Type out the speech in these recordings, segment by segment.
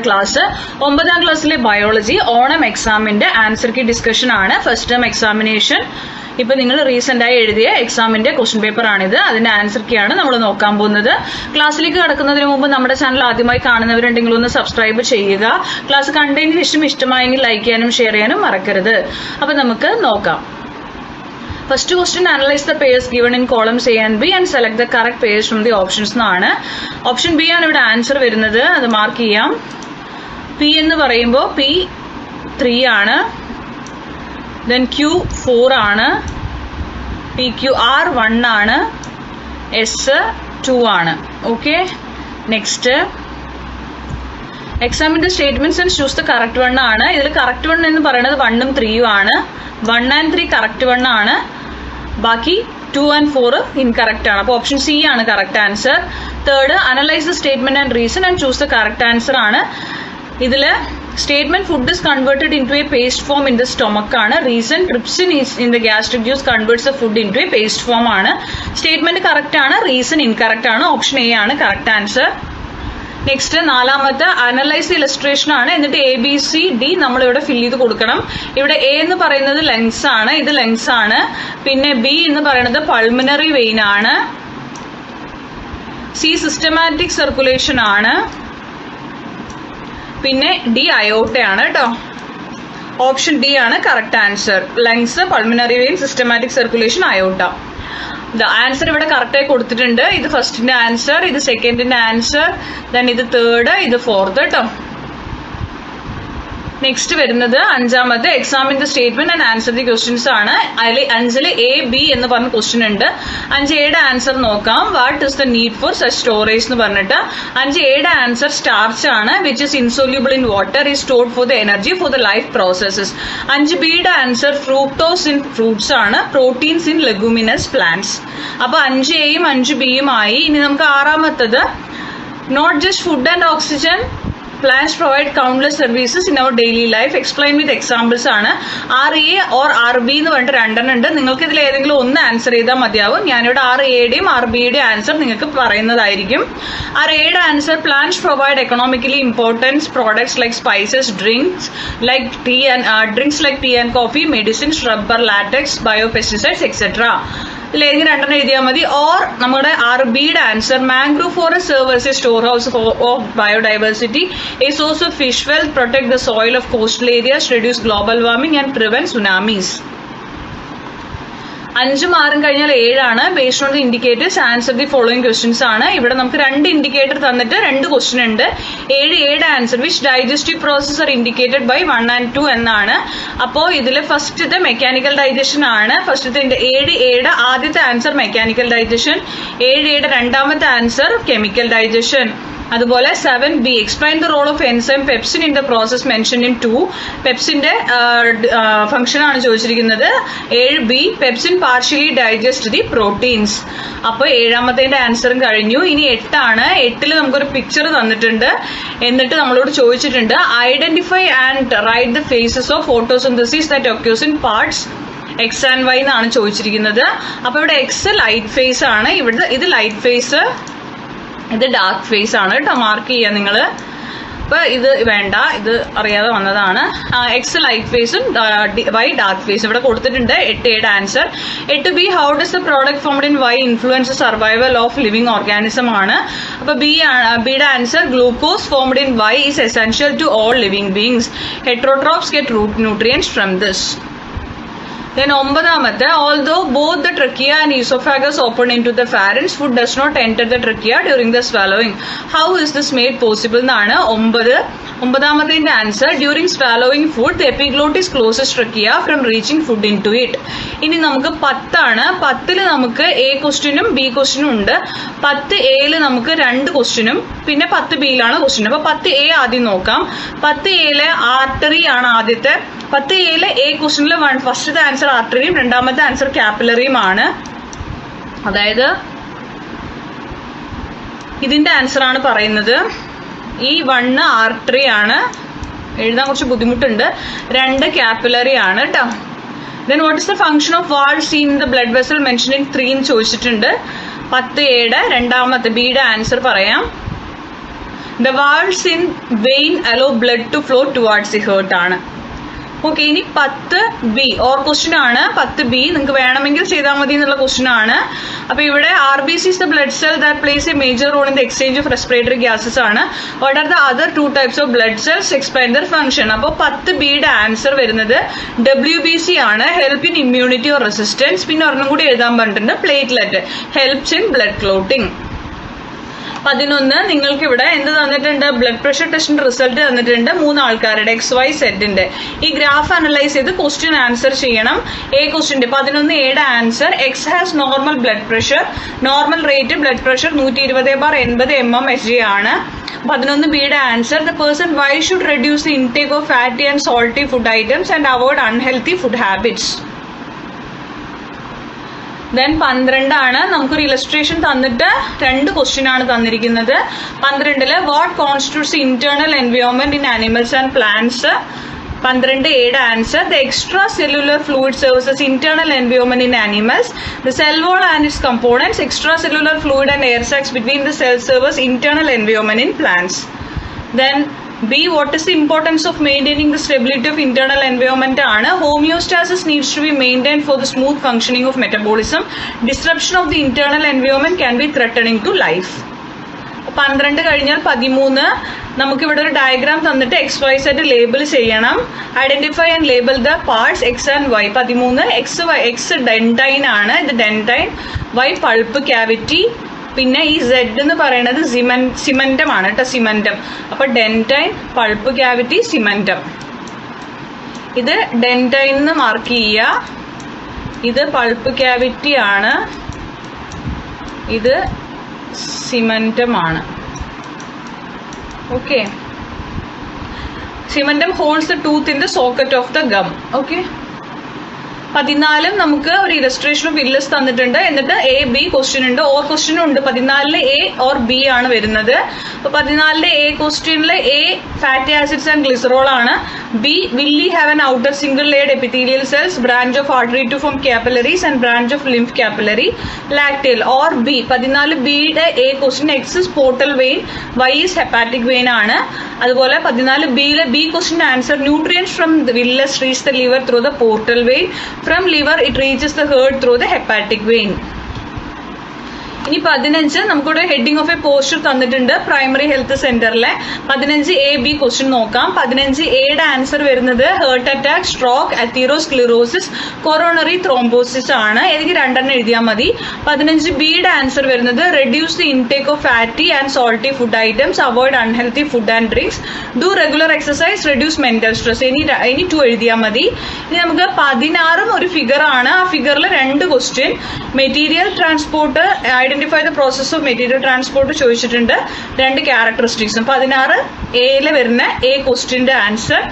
Class 9ാം ക്ലാസ്സിലെ biology Onam എക്സാമിന്റെ answer key discussion ആണ്. ഫസ്റ്റ് ടേം എക്സാമിനേഷൻ ഇപ്പൊ നിങ്ങൾ റീസെന്റ് ആയി എഴുതിയ എക്സാമിന്റെ ക്വസ്റ്റ്യൻ പേപ്പർ ആണിത്. അതിന്റെ ആൻസർ കീ ആണ് നമ്മൾ നോക്കാൻ പോകുന്നത്. ക്ലാസ്സിലേക്ക് കടക്കുന്നതിന് മുമ്പ് നമ്മുടെ ചാനൽ ആദ്യമായി കാണുന്നവരുണ്ടെങ്കിൽ ഒന്ന് സബ്സ്ക്രൈബ് ചെയ്യുക. ക്ലാസ് കണ്ടതിന് ശേഷം ഇഷ്ടമായെങ്കിൽ ലൈക്ക് ചെയ്യാനും ഷെയർ ചെയ്യാനും മറക്കരുത്. അപ്പൊ നമുക്ക് നോക്കാം. First question, analyze the pairs given in columns A and B and select the correct pairs from the options എന്നാണ്. ഓപ്ഷൻ ബി ആണ് ഇവിടെ ആൻസർ വരുന്നത്. അത് മാർക്ക് ചെയ്യാം. പി എന്ന് പറയുമ്പോൾ പി 3 ആണ്, ദെൻ ക്യൂ 4 ആണ്, പി ക്യൂ ആർ 1 ആണ്, എസ് 2 ആണ്. ഓക്കെ, നെക്സ്റ്റ് എക്സാമിന്റെ statements and choose the correct one ആണ്. ഇതിൽ കറക്റ്റ് വൺ എന്ന് പറയുന്നത് 1ഉം 3ഉം ആണ്. 1 and 3 കറക്റ്റ് വൺ ആണ്, ബാക്കി 2 and 4 ഇൻകറക്റ്റ് ആണ്. അപ്പോൾ ഓപ്ഷൻ സി ആണ് correct answer. Third, analyse the statement and reason and choose the correct answer ആണ്. ഇതില് statement food is converted into a paste form in the stomach ആണ്. Reason trypsin is in the gastric juice converts the food into a paste form ആണ്. Statement correct ആണ്, reason incorrect ആണ്. Option A ആണ് correct answer. Next നാലാമത്തെ analyse illustration ആണ്. എന്നിട്ട് A B C D നമ്മൾ ഇവിടെ ഫിൽ ചെയ്ത് കൊടുക്കണം. ഇവിടെ എ എന്ന് പറയുന്നത് ലങ്സ് ആണ്, ഇത് ലങ്സ് ആണ്. പിന്നെ ബി എന്ന് പറയുന്നത് പൾമിനറി വെയിൻ ആണ്. സി സിസ്റ്റമാറ്റിക് സർക്കുലേഷൻ ആണ്. പിന്നെ ഡി അയോട്ടയാണ് കേട്ടോ. ഓപ്ഷൻ ഡി ആണ് correct answer. Lungs, pulmonary vein, systematic circulation, aorta. Answer ഇവിടെ കറക്റ്റായി കൊടുത്തിട്ടുണ്ട്. ഇത് ഫസ്റ്റിന്റെ ആൻസർ, ഇത് സെക്കൻഡിന്റെ ആൻസർ, ദെൻ ഇത് തേർഡ്, ഇത് ഫോർത്ത് കേട്ടോ. നെക്സ്റ്റ് വരുന്നത് അഞ്ചാമത്തെ എക്സാമിന്റെ statement and answer the questions ആണ്. അതിൽ 5 എ ബി എന്ന് പറഞ്ഞ ക്വസ്റ്റ്യൻ ഉണ്ട്. 5 ആൻസർ നോക്കാം. What is the need for such storage എന്ന് പറഞ്ഞിട്ട് 5 ആൻസർ സ്റ്റാർച്ച് ആണ്, which is insoluble in water, is stored for the energy for the life processes. 5 answer fructose in fruits ആണ്, proteins in leguminous plants. അപ്പൊ 5 5 ആയി. ഇനി നമുക്ക് ആറാമത്തത്, not just food and oxygen, plants provide countless services in our daily life. Explain with examples ആണ്. RA or RB എന്ന് പറഞ്ഞിട്ട് രണ്ടെണ്ണം ഉണ്ട്. നിങ്ങൾക്ക് ഇതിൽ ഏതെങ്കിലും ഒന്ന് ആൻസർ ചെയ്താൽ മതിയാവും. ഞാനിവിടെ RAയുടെയും RBയുടെയും ആൻസർ നിങ്ങൾക്ക് പറയുന്നതായിരിക്കും. RAയുടെ answer, plants provide economically important products like spices, drinks like tea and coffee, medicines, rubber, latex, biopesticides, etc. ഇതിലേക്ക് രണ്ടെണ്ണം എഴുതിയാൽ മതി. ഓർ നമ്മുടെ RBയുടെ answer, mangrove forest serve a storehouse of biodiversity, a source of fish wealth, protect the soil of coastal areas, reduce global warming and prevent tsunamis. 5 6 കഴിഞ്ഞാൽ 7 ആണ്. Based on the indicators answer the following questions ആണ്. ഇവിടെ നമുക്ക് 2 indicator തന്നിട്ട് 2 question ഉണ്ട്. 7 answer, which digestive process are indicated by 1 and 2 എന്നാണ്. അപ്പോൾ ഇതിൽ ഫസ്റ്റത്തെ മെക്കാനിക്കൽ ഡൈജഷൻ ആണ്. ഫസ്റ്റത്തെ 7 ആദ്യത്തെ ആൻസർ മെക്കാനിക്കൽ ഡൈജഷൻ, 7 രണ്ടാമത്തെ ആൻസർ കെമിക്കൽ ഡൈജഷൻ. അതുപോലെ 7B, explain the role of enzyme pepsin in the process mention in 2. പെപ്സിന്റെ ഫംഗ്ഷൻ ആണ് ചോദിച്ചിരിക്കുന്നത്. 7B, pepsin partially digest the proteins. അപ്പോൾ 7ാമത്തെ ആൻസറും കഴിഞ്ഞു. ഇനി 8 ആണ്. 8ൽ നമുക്കൊരു പിക്ചർ തന്നിട്ടുണ്ട്. എന്നിട്ട് നമ്മളോട് ചോദിച്ചിട്ടുണ്ട്, identify and write the phases of photosynthesis that occurs in parts X and Y എന്നാണ് ചോദിച്ചിരിക്കുന്നത്. അപ്പൊ ഇവിടെ എക്സ് ലൈറ്റ് ഫേസ് ആണ്, ഇവിടെ ഇത് ലൈറ്റ് ഫേസ്, ഇത് ഡാർക്ക് ഫേസ് ആണ് കേട്ടോ. മാർക്ക് ചെയ്യുക നിങ്ങള്. അപ്പൊ ഇത് വേണ്ട, ഇത് അറിയാതെ വന്നതാണ്. എക്സ് ലൈറ്റ് ഫേസും വൈ ഡാർക്ക് ഫേസും ഇവിടെ കൊടുത്തിട്ടുണ്ട്. 8 answer. 8B, how does the product formed in Y influence survival of living organism ആണ്. അപ്പൊ ബിയുടെ answer, glucose formed in Y is essential to all living beings. Heterotrophs get root nutrients from this. Then 9ാമത്തെ, although both the trachea and esophagus open into the pharynx, food does not enter the trachea during the swallowing. How is this made possible എന്നാണ് 9. 9ാമത്തെ answer, during swallowing food the epiglottis closes trachea from reaching food into it. ഇനി നമുക്ക് 10 ആണ്. 10ൽ നമുക്ക് A ക്വസ്റ്റ്യനും B ക്വസ്റ്റ്യനും ഉണ്ട്. 10Aയിൽ നമുക്ക് 2 ക്വസ്റ്റ്യനും പിന്നെ 10Bയിലാണ് ക്വസ്റ്റ്യൻ. അപ്പൊ 10A ആദ്യം നോക്കാം. 10Aയിലെ ആർട്ടറി ആണ് ആദ്യത്തെ. 10Aയിലെ A ക്വസ്റ്റ്യനിൽ ഫസ്റ്റത്തെ ആൻസർ ആർട്ടറിയും രണ്ടാമത്തെ ആൻസർ കാപ്പിലറിയും ആണ്. അതായത് ഇതിന്റെ ആൻസർ ആണ് പറയുന്നത്. ഈ 1 ആർട്ടറി ആണ്, എഴുതാൻ കുറച്ച് ബുദ്ധിമുട്ടുണ്ട്. 2 കാപ്പിലറി ആണ് കേട്ടോ. Then what is the function of valve scene in the blood vessel mention in 3 ചോദിച്ചിട്ടുണ്ട്. 10A രണ്ടാമത്തെ Bയുടെ ആൻസർ പറയാം. The valves in vein allow blood to flow towards the heart ആണ്. ഓക്കെ, ഇനി 10B ഓർ ക്വസ്റ്റ്യൻ ആണ്. 10B നിങ്ങൾക്ക് വേണമെങ്കിൽ ചെയ്താൽ മതി എന്നുള്ള ക്വസ്റ്റ്യൻ ആണ്. അപ്പൊ ഇവിടെ RBC is the blood cell that plays a major role in the exchange of respiratory gases ആണ്. What are the other two types of blood cells? Explain their function. അപ്പോൾ 10Bയുടെ ആൻസർ വരുന്നത് WBC ആണ്, help in immunity or resistance. പിന്നെ ഒരെണ്ണം കൂടി എഴുതാൻ പറഞ്ഞിട്ടുണ്ട്, platelet, helps in blood clotting. 11 നിങ്ങൾക്ക് ഇവിടെ എന്ത് തന്നിട്ടുണ്ട്? ബ്ലഡ് പ്രഷർ ടെസ്റ്റിന്റെ റിസൾട്ട് തന്നിട്ടുണ്ട് 3 ആൾക്കാരുടെ XYZന്റെ. ഈ ഗ്രാഫ് അനലൈസ് ചെയ്ത് ക്വസ്റ്റ്യൻ ആൻസർ ചെയ്യണം. എ ക്വസ്റ്റ്യന്റെ 11Aയുടെ answer, X has normal blood pressure, normal rate blood pressure 120/80 mmHg ആണ്. 11Bയുടെ answer, the person Y should reduce the intake of fatty and salty food items and avoid unhealthy food habits. Then 12 ആണ്. നമുക്കൊരു illustration തന്നിട്ട് 2 question ആണ് തന്നിരിക്കുന്നത്. 12 what constitutes internal environment in animals and plants. 12Aയുടെ answer, the extracellular fluid services internal environment in animals, the cell wall and its components, extracellular fluid and air sacs between the cell service internal environment in plants. Then B, what is the importance of maintaining the stability of internal environment ആണ്. Homeostasis needs to be maintained for the smooth functioning of metabolism. Disruption of the internal environment can be threatening to life. 12 കഴിഞ്ഞാൽ 13 നമുക്കിവിടെ ഒരു diagram തന്നിട്ട് XYZ label ചെയ്യണം. Identify and label the parts X and Y. 13 X dentine ആണ്, ഇത് dentine. Y pulp cavity. പിന്നെ ഈ Z എന്ന് പറയുന്നത് സിമന്റം ആണ് കേട്ടോ, സിമന്റം. അപ്പൊ ഡെൻറ്റൈൻ, പൾപ്പ് ക്യാവിറ്റി, സിമന്റം. ഇത് ഡെൻറ്റൈൻ എന്ന് മാർക്ക് ചെയ്യുക. ഇത് പൾപ്പ് ക്യാവിറ്റി ആണ്, ഇത് സിമന്റം ആണ്. Okay, cementum holds the tooth in the socket of the gum. Okay, 14 നമുക്ക് ഒരു ഇലസ്ട്രേഷൻ ഓഫ് ഇല്ലസ് തന്നിട്ടുണ്ട്. എന്നിട്ട് A-B ക്വസ്റ്റ്യൻ ഉണ്ട്, ഓർ ക്വസ്റ്റ്യനും ഉണ്ട്. 14 A ഓർ B ആണ് വരുന്നത്. അപ്പൊ 14 A ക്വസ്റ്റ്യനിൽ A fatty acids and glycerol ആണ്. B villi have an outer single layered epithelial cells, branch of artery to form capillaries and branch of lymph capillary, lacteal. Or B 14Bയുടെ A question X is portal vein, Y is hepatic vein ആണ്. അതുപോലെ 14Bയിലെ B question answer, nutrients from villus reach the liver through the portal vein. From liver it reaches the heart through the hepatic vein. ഇനി 15 നമുക്കിവിടെ heading of a poster തന്നിട്ടുണ്ട് primary health സെന്ററിലെ. 15A-B question നോക്കാം. 15Aയുടെ answer വരുന്നത് heart attack, stroke, atherosclerosis, coronary thrombosis ആണ്. എനിക്ക് 2 എഴുതിയാൽ മതി. 15Bയുടെ ആൻസർ വരുന്നത് reduce the intake of fatty and salty food items, avoid unhealthy food and drinks, do regular exercise, reduce mental stress. ഇനി 2 എഴുതിയാൽ മതി. ഇനി നമുക്ക് 16 ഒരു ഫിഗർ ആണ്. ആ ഫിഗറിൽ 2 question. Material transport, identify the process of material transport ചോദിച്ചിട്ടുണ്ട്. 2 ക്യാരക്ടറിസ്റ്റിക്സും. 16A വരുന്ന A ക്വസ്റ്റ്യന്റെ ആൻസർ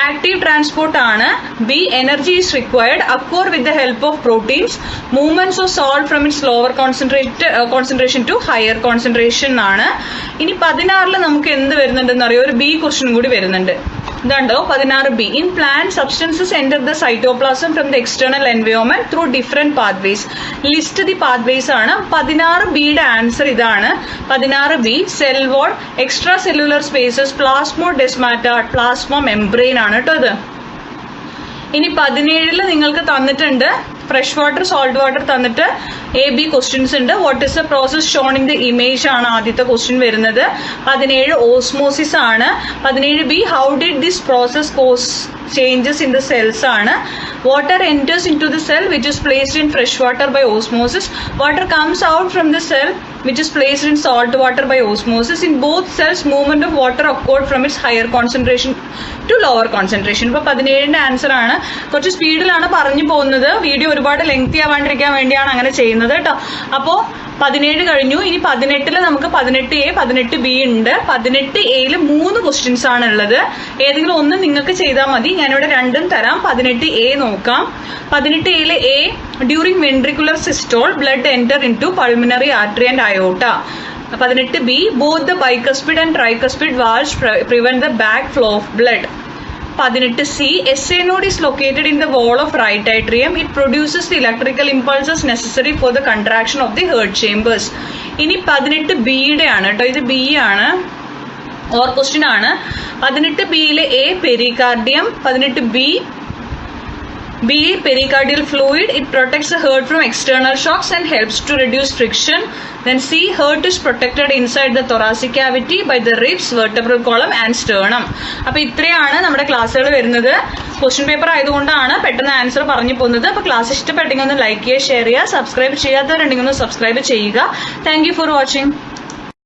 ആക്റ്റീവ് ട്രാൻസ്പോർട്ട് ആണ്. B energy is required, acquire with the help of proteins, movements of salt from its lower concentration to higher concentration ആണ്. ഇനി 16 നമുക്ക് എന്ത് വരുന്നുണ്ടെന്ന് അറിയോ? ഒരു B ക്വസ്റ്റ്യൻ കൂടി വരുന്നുണ്ട്. ഇതുണ്ടോ 16B. In plant substances enter the cytoplasm from the external environment through different pathways. List the pathways ആണ്. 16Bയുടെ ആൻസർ ഇതാണ്. 16B cell wall, extra cellular spaces, plasmodesmata, plasma membrane ആണ് കേട്ടോ ഇത്. ഇനി 17 നിങ്ങൾക്ക് തന്നിട്ടുണ്ട് ഫ്രഷ് വാട്ടർ, സോൾട്ട് വാട്ടർ തന്നിട്ട് A-B ക്വസ്റ്റ്യൻസ് ഉണ്ട്. What is the process shown in the image ആണ് ആദ്യത്തെ ക്വസ്റ്റ്യൻ വരുന്നത്. 17 ഓസ്മോസിസ് ആണ്. 17B how did this process cause changes in the cells ആണ്. Water enters into the cell which is placed in fresh water by osmosis. Water comes out from the cell which is placed in salt water by osmosis. In both cells, movement of water occurred from its higher concentration to lower concentration. ഇപ്പോൾ 17ന്റെ answer ആണ്. കുറച്ച് സ്പീഡിലാണ് പറഞ്ഞു പോകുന്നത്. Video ഒരുപാട് lengthy ആവാണ്ടിരിക്കാൻ വേണ്ടിയാണ് അങ്ങനെ ചെയ്യുന്നത് കേട്ടോ. അപ്പോൾ 17 കഴിഞ്ഞു. ഇനി 18 നമുക്ക് 18A 18B ഉണ്ട്. 18Aയിൽ 3 ക്വസ്റ്റ്യൻസ് ആണ് ഉള്ളത്. ഏതെങ്കിലും ഒന്ന് നിങ്ങൾക്ക് ചെയ്താൽ മതി. ഞാനിവിടെ 2 തരാം. 18A നോക്കാം. 18Aയിൽ A during ventricular systole blood enter into pulmonary artery and aorta. 18B both the bicuspid and tricuspid valves prevent the back flow of blood. 18C SA node is located in the wall of right atrium. It produces the electrical impulses necessary for the contraction of the heart chambers. ഇനി 18Bയുടെ ആണ് കേട്ടോ. ഇത് B ആണ്. Or question ആണ്. 18B A pericardium, 18B pericardial fluid. It protects the heart from external shocks and helps to reduce friction. Then C, heart is protected inside the thoracic cavity by the ribs, vertebral column and sternum. അപ്പോൾ ഇത്രയാണ് നമ്മുടെ ക്ലാസ്സുകൾ വരുന്നത്. Question paper ആയതുകൊണ്ടാണ് പെട്ടെന്ന് answer പറഞ്ഞു പോകുന്നത്. അപ്പോൾ ക്ലാസ് ഇഷ്ടപ്പെട്ടെങ്കിൽ ഒന്ന് ലൈക്ക് ചെയ്യുക, ഷെയർ ചെയ്യുക, സബ്സ്ക്രൈബ് ചെയ്യാത്തവരുണ്ടെങ്കിൽ ഒന്ന് സബ്സ്ക്രൈബ് ചെയ്യുക. Thank you for watching.